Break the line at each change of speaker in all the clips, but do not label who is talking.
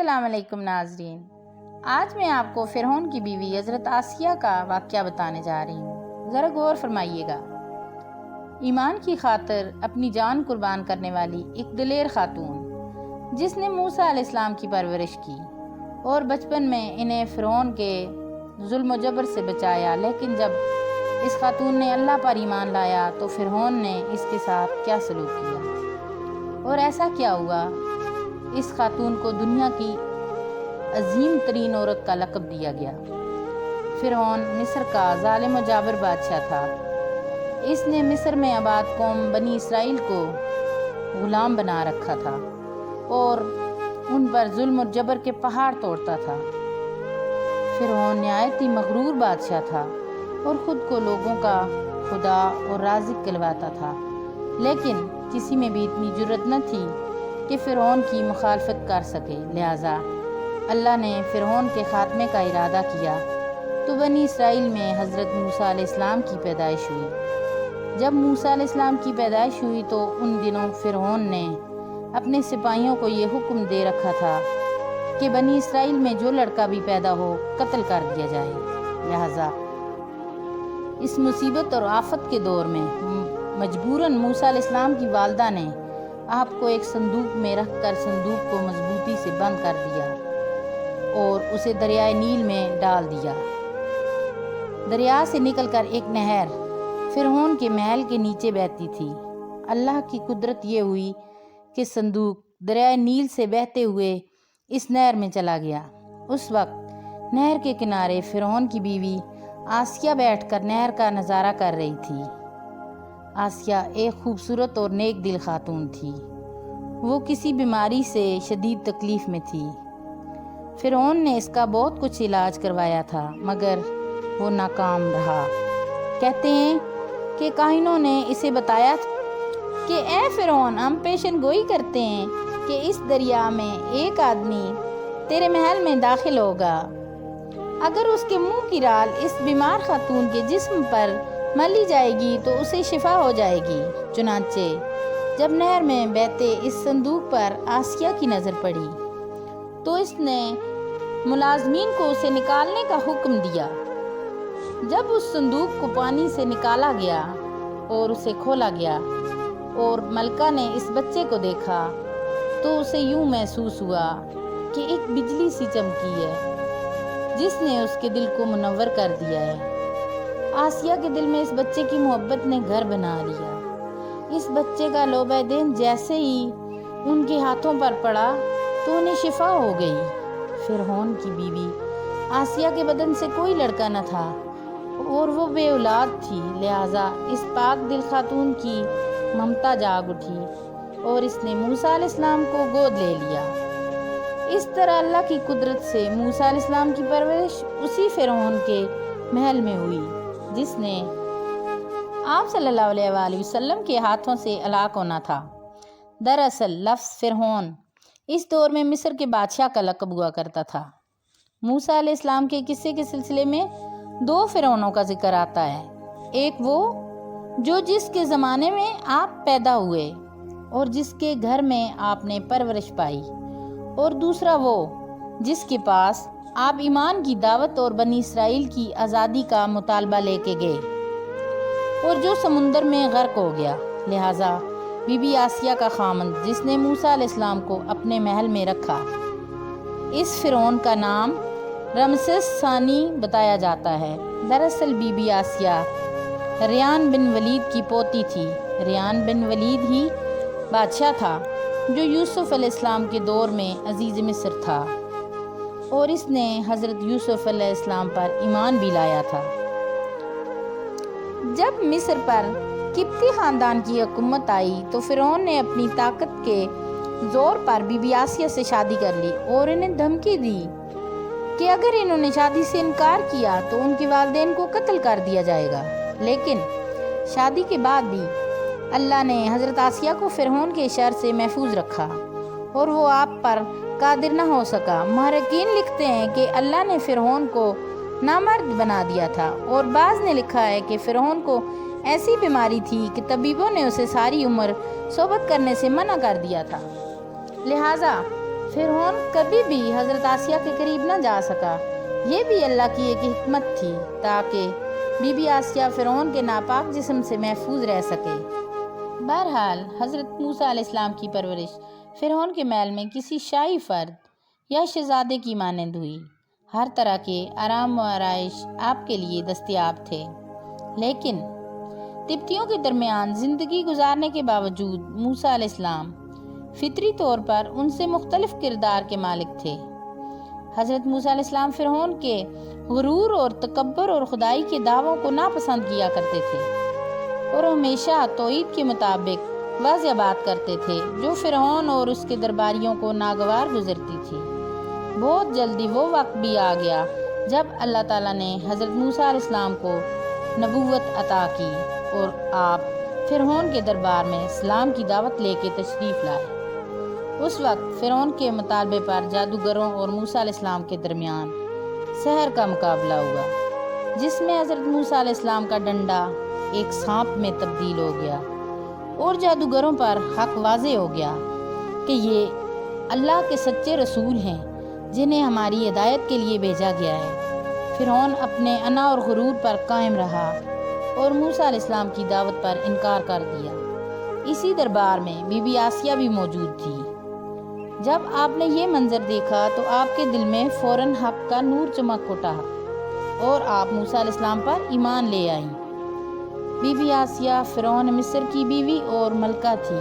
السلام علیکم ناظرین، آج میں آپ کو فرعون کی بیوی حضرت آسیہ کا واقعہ بتانے جا رہی ہوں۔ ذرا غور فرمائیے گا۔ ایمان کی خاطر اپنی جان قربان کرنے والی ایک دلیر خاتون، جس نے موسیٰ علیہ السلام کی پرورش کی اور بچپن میں انہیں فرعون کے ظلم و جبر سے بچایا، لیکن جب اس خاتون نے اللہ پر ایمان لایا تو فرعون نے اس کے ساتھ کیا سلوک کیا اور ایسا کیا ہوا اس خاتون کو دنیا کی عظیم ترین عورت کا لقب دیا گیا۔ فرعون مصر کا ظالم و جابر بادشاہ تھا۔ اس نے مصر میں آباد قوم بنی اسرائیل کو غلام بنا رکھا تھا اور ان پر ظلم و جبر کے پہاڑ توڑتا تھا۔ فرعون نہایت ہی مغرور بادشاہ تھا اور خود کو لوگوں کا خدا اور رازق کہلواتا تھا، لیکن کسی میں بھی اتنی جرأت نہ تھی کہ فرعون کی مخالفت کر سکے۔ لہٰذا اللہ نے فرعون کے خاتمے کا ارادہ کیا تو بنی اسرائیل میں حضرت موسیٰ علیہ السلام کی پیدائش ہوئی۔ جب موسیٰ علیہ السلام کی پیدائش ہوئی تو ان دنوں فرعون نے اپنے سپاہیوں کو یہ حکم دے رکھا تھا کہ بنی اسرائیل میں جو لڑکا بھی پیدا ہو قتل کر دیا جائے۔ لہٰذا اس مصیبت اور آفت کے دور میں مجبوراً موسیٰ علیہ السلام کی والدہ نے آپ کو ایک صندوق میں رکھ کر صندوق کو مضبوطی سے بند کر دیا اور اسے دریائے نیل میں ڈال دیا۔ دریا سے نکل کر ایک نہر فرعون کے محل کے نیچے بہتی تھی۔ اللہ کی قدرت یہ ہوئی کہ صندوق دریائے نیل سے بہتے ہوئے اس نہر میں چلا گیا۔ اس وقت نہر کے کنارے فرعون کی بیوی آسیہ بیٹھ کر نہر کا نظارہ کر رہی تھی۔ آسیہ ایک خوبصورت اور نیک دل خاتون تھی۔ وہ کسی بیماری سے شدید تکلیف میں تھی۔ فرعون نے اس کا بہت کچھ علاج کروایا تھا مگر وہ ناکام رہا۔ کہتے ہیں کہ کاہنوں نے اسے بتایا کہ اے فرعون، ہم پیشن گوئی کرتے ہیں کہ اس دریا میں ایک آدمی تیرے محل میں داخل ہوگا۔ اگر اس کے منہ کی رال اس بیمار خاتون کے جسم پر ملی جائے گی تو اسے شفا ہو جائے گی۔ چنانچہ جب نہر میں بہتے اس صندوق پر آسیہ کی نظر پڑی تو اس نے ملازمین کو اسے نکالنے کا حکم دیا۔ جب اس صندوق کو پانی سے نکالا گیا اور اسے کھولا گیا اور ملکہ نے اس بچے کو دیکھا تو اسے یوں محسوس ہوا کہ ایک بجلی سی چمکی ہے جس نے اس کے دل کو منور کر دیا ہے۔ آسیہ کے دل میں اس بچے کی محبت نے گھر بنا لیا۔ اس بچے کا لوبہ دین جیسے ہی ان کے ہاتھوں پر پڑا تو انہیں شفا ہو گئی۔ فرعون کی بیوی آسیہ کے بدن سے کوئی لڑکا نہ تھا اور وہ بے اولاد تھی، لہٰذا اس پاک دل خاتون کی ممتا جاگ اٹھی اور اس نے موسیٰ علیہ السلام کو گود لے لیا۔ اس طرح اللہ کی قدرت سے موسیٰ علیہ السلام کی پرورش اسی فرعون کے محل میں ہوئی جس نے آپ صلی اللہ علیہ وآلہ وسلم کے ہاتھوں سے ہلاک ہونا تھا۔ دراصل لفظ فرعون اس دور میں مصر کے بادشاہ کا لقب ہوا کرتا تھا۔ موسیٰ علیہ السلام کے قصے کے سلسلے میں دو فرعونوں کا ذکر آتا ہے۔ ایک وہ جو جس کے زمانے میں آپ پیدا ہوئے اور جس کے گھر میں آپ نے پرورش پائی، اور دوسرا وہ جس کے پاس آپ ایمان کی دعوت اور بنی اسرائیل کی آزادی کا مطالبہ لے کے گئے اور جو سمندر میں غرق ہو گیا۔ لہٰذا بی بی آسیہ کا خامند جس نے موسیٰ علیہ السلام کو اپنے محل میں رکھا، اس فرعون کا نام رمسیس ثانی بتایا جاتا ہے۔ دراصل بی بی آسیہ ریان بن ولید کی پوتی تھی۔ ریان بن ولید ہی بادشاہ تھا جو یوسف علیہ السلام کے دور میں عزیز مصر تھا اور اس نے حضرت یوسف علیہ السلام پر ایمان بھی لایا تھا۔ جب مصر پر قبطی خاندان کی حکومت آئی تو فرعون نے اپنی طاقت کے زور پر بی بی آسیہ سے شادی کر لی اور انہیں دھمکی دی کہ اگر انہوں نے شادی سے انکار کیا تو ان کے والدین کو قتل کر دیا جائے گا۔ لیکن شادی کے بعد بھی اللہ نے حضرت آسیہ کو فرعون کے شر سے محفوظ رکھا اور وہ آپ پر قادر نہ ہو سکا۔ محققین لکھتے ہیں کہ اللہ نے فرعون کو نامرد بنا دیا تھا، اور بعض نے لکھا ہے کہ فرعون کو ایسی بیماری تھی کہ طبیبوں نے اسے ساری عمر صحبت کرنے سے منع کر دیا تھا۔ لہٰذا فرعون کبھی بھی حضرت آسیہ کے قریب نہ جا سکا۔ یہ بھی اللہ کی ایک حکمت تھی تاکہ بی بی آسیہ فرعون کے ناپاک جسم سے محفوظ رہ سکے۔ بہرحال حضرت موسیٰ علیہ السلام کی پرورش فرعون کے محل میں کسی شاہی فرد یا شہزادے کی مانند ہوئی۔ ہر طرح کے آرام و آرائش آپ کے لیے دستیاب تھے، لیکن تبتیوں کے درمیان زندگی گزارنے کے باوجود موسیٰ علیہ السلام فطری طور پر ان سے مختلف کردار کے مالک تھے۔ حضرت موسیٰ علیہ السلام فرعون کے غرور اور تکبر اور خدائی کے دعووں کو ناپسند کیا کرتے تھے اور ہمیشہ توحید کے مطابق واضح بات کرتے تھے جو فرعون اور اس کے درباریوں کو ناگوار گزرتی تھی۔ بہت جلدی وہ وقت بھی آ گیا جب اللہ تعالیٰ نے حضرت موسیٰ علیہ السلام کو نبوت عطا کی اور آپ فرعون کے دربار میں اسلام کی دعوت لے کے تشریف لائے۔ اس وقت فرعون کے مطالبے پر جادوگروں اور موسیٰ علیہ السلام کے درمیان سحر کا مقابلہ ہوا، جس میں حضرت موسیٰ علیہ السلام کا ڈنڈا ایک سانپ میں تبدیل ہو گیا اور جادوگروں پر حق واضح ہو گیا کہ یہ اللہ کے سچے رسول ہیں جنہیں ہماری ہدایت کے لیے بھیجا گیا ہے۔ فرعون اپنے انا اور غرور پر قائم رہا اور موسیٰ علیہ السلام کی دعوت پر انکار کر دیا۔ اسی دربار میں بی بی آسیہ بھی موجود تھی۔ جب آپ نے یہ منظر دیکھا تو آپ کے دل میں فوراً حق کا نور چمک اٹھا اور آپ موسیٰ علیہ السلام پر ایمان لے آئیں۔ بی بی آسیہ فرعون مصر کی بیوی اور ملکہ تھی۔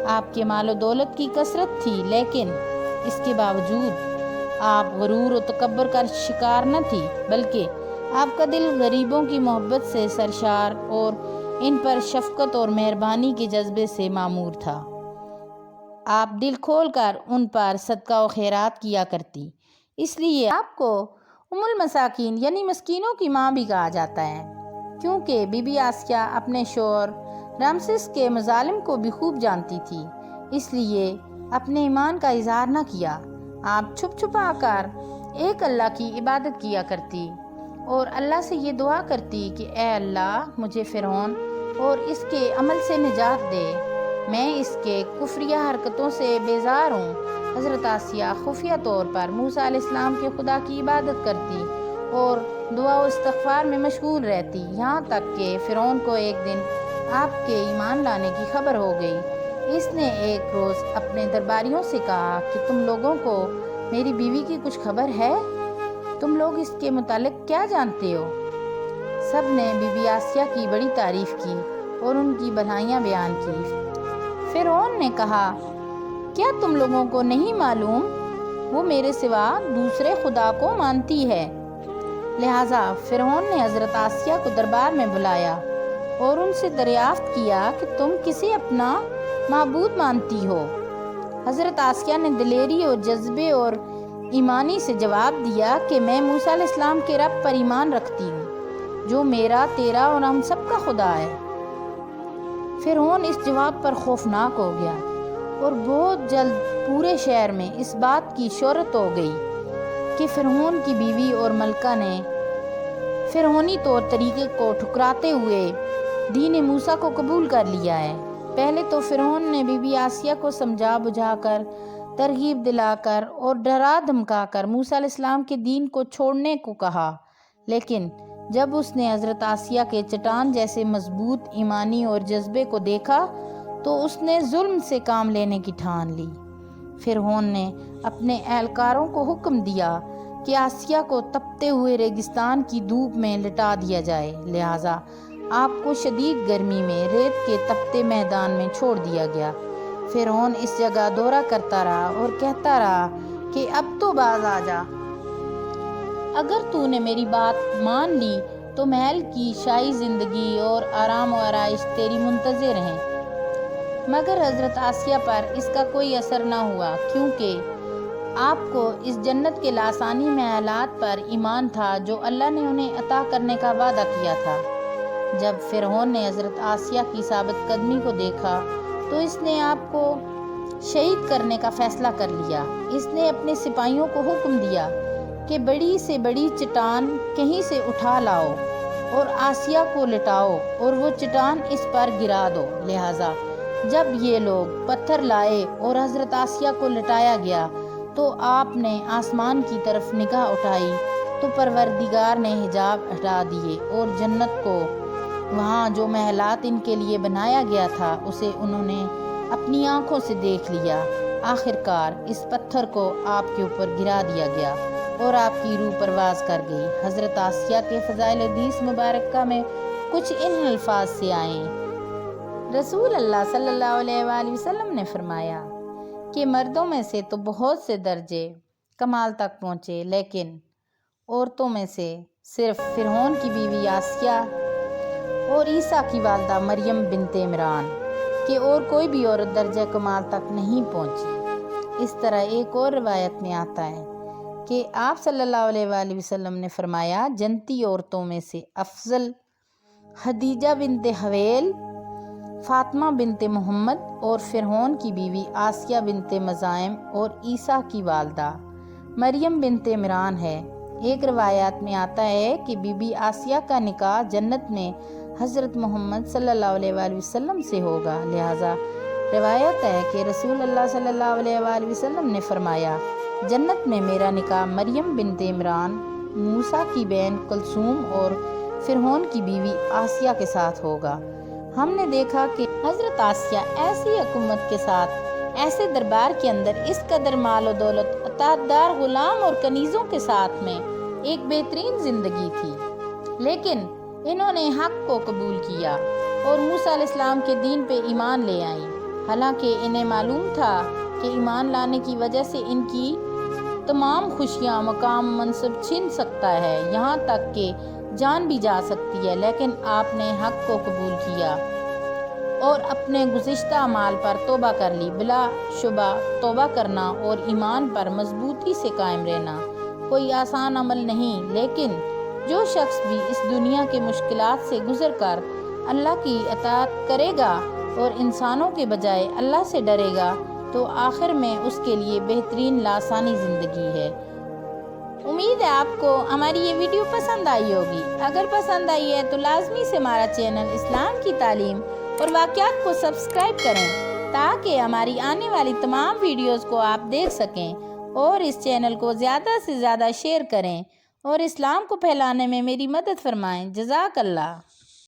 آپ کے مال و دولت کی کثرت تھی، لیکن اس کے باوجود آپ غرور و تکبر کا شکار نہ تھی، بلکہ آپ کا دل غریبوں کی محبت سے سرشار اور ان پر شفقت اور مہربانی کے جذبے سے معمور تھا۔ آپ دل کھول کر ان پر صدقہ و خیرات کیا کرتی، اس لیے آپ کو ام المساکین یعنی مسکینوں کی ماں بھی کہا جاتا ہے، کیونکہ بی بی آسیہ اپنے شوہر رامسس کے مظالم کو بھی خوب جانتی تھی، اس لیے اپنے ایمان کا اظہار نہ کیا۔ آپ چھپ چھپا کر ایک اللہ کی عبادت کیا کرتی اور اللہ سے یہ دعا کرتی کہ اے اللہ مجھے فرعون اور اس کے عمل سے نجات دے، میں اس کے کفریہ حرکتوں سے بیزار ہوں۔ حضرت آسیہ خفیہ طور پر موسیٰ علیہ السلام کے خدا کی عبادت کرتی اور دعا و استغفار میں مشغول رہتی، یہاں تک کہ فرعون کو ایک دن آپ کے ایمان لانے کی خبر ہو گئی۔ اس نے ایک روز اپنے درباریوں سے کہا کہ تم لوگوں کو میری بیوی کی کچھ خبر ہے؟ تم لوگ اس کے متعلق کیا جانتے ہو؟ سب نے بی بی آسیہ کی بڑی تعریف کی اور ان کی بھلائیاں بیان کی۔ فرعون نے کہا، کیا تم لوگوں کو نہیں معلوم وہ میرے سوا دوسرے خدا کو مانتی ہے؟ لہٰذا فرعون نے حضرت آسیہ کو دربار میں بلایا اور ان سے دریافت کیا کہ تم کسے اپنا معبود مانتی ہو؟ حضرت آسیہ نے دلیری اور جذبے اور ایمانی سے جواب دیا کہ میں موسیٰ علیہ السلام کے رب پر ایمان رکھتی ہوں جو میرا، تیرا اور ہم سب کا خدا ہے۔ فرعون اس جواب پر خوفناک ہو گیا اور بہت جلد پورے شہر میں اس بات کی شہرت ہو گئی کہ فرعون کی بیوی اور ملکہ نے فرعونی طور طریقے کو ٹھکراتے ہوئے دین موسیٰ کو قبول کر لیا ہے۔ پہلے تو فرعون نے بی بی آسیہ کو سمجھا بجھا کر، ترغیب دلا کر اور ڈرا دھمکا کر موسیٰ علیہ السلام کے دین کو چھوڑنے کو کہا، لیکن جب اس نے حضرت آسیہ کے چٹان جیسے مضبوط ایمانی اور جذبے کو دیکھا تو اس نے ظلم سے کام لینے کی ٹھان لی۔ فرعون نے اپنے اہلکاروں کو حکم دیا کہ آسیہ کو تپتے ہوئے ریگستان کی دھوپ میں لٹا دیا جائے، لہٰذا آپ کو شدید گرمی میں ریت کے تپتے میدان میں چھوڑ دیا گیا۔ فرعون اس جگہ دورہ کرتا رہا اور کہتا رہا کہ اب تو باز آ جا، اگر تو نے میری بات مان لی تو محل کی شاہی زندگی اور آرام و آرائش تیری منتظر ہیں۔ مگر حضرت آسیہ پر اس کا کوئی اثر نہ ہوا، کیونکہ آپ کو اس جنت کے لاسانی محلات پر ایمان تھا جو اللہ نے انہیں عطا کرنے کا وعدہ کیا تھا۔ جب فرعون نے حضرت آسیہ کی ثابت قدمی کو دیکھا تو اس نے آپ کو شہید کرنے کا فیصلہ کر لیا۔ اس نے اپنے سپاہیوں کو حکم دیا کہ بڑی سے بڑی چٹان کہیں سے اٹھا لاؤ اور آسیہ کو لٹاؤ اور وہ چٹان اس پر گرا دو۔ لہٰذا جب یہ لوگ پتھر لائے اور حضرت آسیہ کو لٹایا گیا تو آپ نے آسمان کی طرف نگاہ اٹھائی تو پروردگار نے حجاب ہٹا دیے اور جنت کو وہاں جو محلات ان کے لیے بنایا گیا تھا اسے انہوں نے اپنی آنکھوں سے دیکھ لیا۔ آخرکار اس پتھر کو آپ کے اوپر گرا دیا گیا اور آپ کی روح پرواز کر گئی۔ حضرت آسیہ کے فضائل حدیث مبارکہ میں کچھ ان الفاظ سے آئیں۔ رسول اللہ صلی اللہ علیہ وآلہ وسلم نے فرمایا کہ مردوں میں سے تو بہت سے درجے کمال تک پہنچے، لیکن عورتوں میں سے صرف فرعون کی بیوی آسیہ اور عیسیٰ کی والدہ مریم بنت عمران کہ اور کوئی بھی عورت درجہ کمال تک نہیں پہنچی۔ اس طرح ایک اور روایت میں آتا ہے کہ آپ صلی اللہ علیہ وآلہ وسلم نے فرمایا، جنتی عورتوں میں سے افضل خدیجہ بنت حویل، فاطمہ بنت محمد اور فرعون کی بیوی آسیہ بنت مزاحم اور عیسیٰ کی والدہ مریم بنت عمران ہے۔ ایک روایت میں آتا ہے کہ بی بی آسیہ کا نکاح جنت میں حضرت محمد صلی اللہ علیہ وآلہ وسلم سے ہوگا، لہٰذا روایت ہے کہ رسول اللہ صلی اللہ علیہ وآلہ وسلم نے فرمایا، جنت میں میرا نکاح مریم بنت عمران، موسیٰ کی بہن کلثوم اور فرعون کی بیوی آسیہ کے ساتھ ہوگا۔ ہم نے دیکھا کہ حضرت آسیہ ایسی حکومت کے ساتھ، ایسے دربار کے اندر اس قدر مال و دولت، عطاءدار غلام اور کنیزوں کے ساتھ میں ایک بہترین زندگی تھی، لیکن انہوں نے حق کو قبول کیا اور موسیٰ علیہ السلام کے دین پہ ایمان لے آئیں، حالانکہ انہیں معلوم تھا کہ ایمان لانے کی وجہ سے ان کی تمام خوشیاں، مقام، منصب چھن سکتا ہے، یہاں تک کہ جان بھی جا سکتی ہے، لیکن آپ نے حق کو قبول کیا اور اپنے گزشتہ اعمال پر توبہ کر لی۔ بلا شبہ توبہ کرنا اور ایمان پر مضبوطی سے قائم رہنا کوئی آسان عمل نہیں، لیکن جو شخص بھی اس دنیا کے مشکلات سے گزر کر اللہ کی اطاعت کرے گا اور انسانوں کے بجائے اللہ سے ڈرے گا تو آخر میں اس کے لیے بہترین لاسانی زندگی ہے۔ امید ہے آپ کو ہماری یہ ویڈیو پسند آئی ہوگی۔ اگر پسند آئی ہے تو لازمی سے ہمارا چینل اسلام کی تعلیم اور واقعات کو سبسکرائب کریں تاکہ ہماری آنے والی تمام ویڈیوز کو آپ دیکھ سکیں، اور اس چینل کو زیادہ سے زیادہ شیئر کریں اور اسلام کو پھیلانے میں میری مدد فرمائیں۔ جزاک اللہ۔